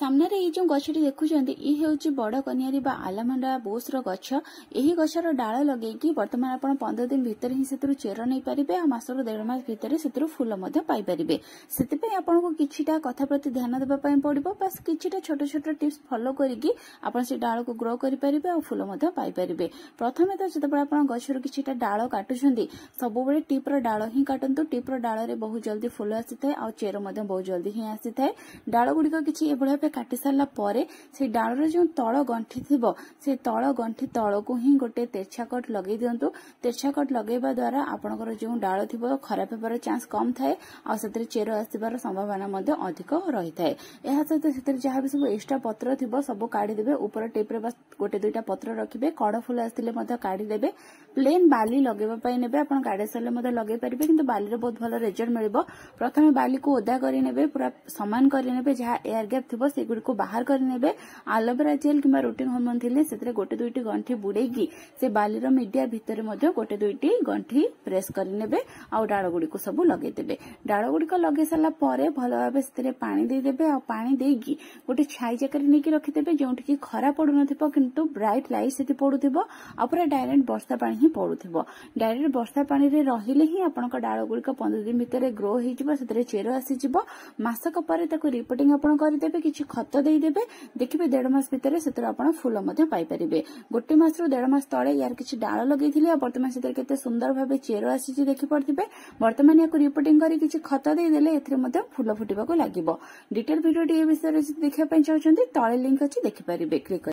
सामने ये जो गछटी देखुंत ये हूँ बड़ कनियारी आलामांडा बोसर गछ। यही गछर डाल लगे बर्तमान आप 15 दिन भितर ही से चेर नहीं पारे आ मास 1.5 मास भितर से फूल पाइपर से आपको किछिटा कथा प्रति ध्यान देवाई पड़ो बस किछिटा छोट छोट टिप्स फॉलो करके से डाल को ग्रो करें और फूल पाइपर। प्रथम तो जो आप गचर किछिटा डाल काटुंट सब टीपर डाल ही काटतु। टीपर डाल में बहुत जल्दी फूल आसी था और चेर बहुत जल्दी ही आसी था। डाल गुड़िक किसी काटी सारा पर से डालर जो तल गंठी थी से तल गंठी तल को ही गोटे तेरछा कट लगे दिंतु। तेरछा कट लगेवा द्वारा आपणकर जो डाल थी खराब होबार चांस कम थाए और से चेर आसबार संभावना अधिक रही है। यह सहित जहाँ भी सब एक्सट्रा पत्र थी सब काढ़ीदेवे। ऊपर टेप्रे बस गोटे दुईटा पत्र रखिए। कड़ फूल आसते काढ़ीदेवे। प्लेन बाली लगेवाई ने आप काढ़ी सारे लगे पारे कि बाली बहुत भल रिजल्ट मिल। प्रथम बाली को ओदा करे पूरा सामान करे जहाँ एयर गैप थी सेगुड़ी बाहर करे। आलोवेरा जेल कि रूटिंग हॉर्मोन थी से गोटे दुईटी गंठी बुड़ेगी से बालीर मीडिया भितर गोटे दुईटी गंठी प्रेस करे आ डाल गुड़ी को सब लगेदेवे। डाल गुड़िक लगे सारा भल भाव से पानी देदेवे आ पानी देकी गोटे छाई जगह नहीं रखिदेवे जो खरा पड़ू किंतु ब्राइट लाइट से पड़ुथिबो आ पूरा डायरेक्ट वर्षा पानी ही पड़ुथिबो। डायरेक्ट वर्षा पानी रे रहिले ही आपनका डाल गुड़िक 15 दिन भितर ग्रो होइजिबो से चेर आसीजिबो। मासक पर रिपोर्टिंग आपण करदेवे किछि खत देदेवे। देखिए 1.5 मास भितर से फूल पाइपर। गोटे मास रु 1.5 मास तले यार किछि डाल लगे बर्तमान से केते सुंदर भाव चेर आसी देखि पड़े। बर्तमान या रिपोर्टिंग कर किछि खत देदेले फूल फुटिबा को लागिबो। डिटेल वीडियो ए विषय देखिए चाहते तले लिंक अच्छी देखिपारे क्लिक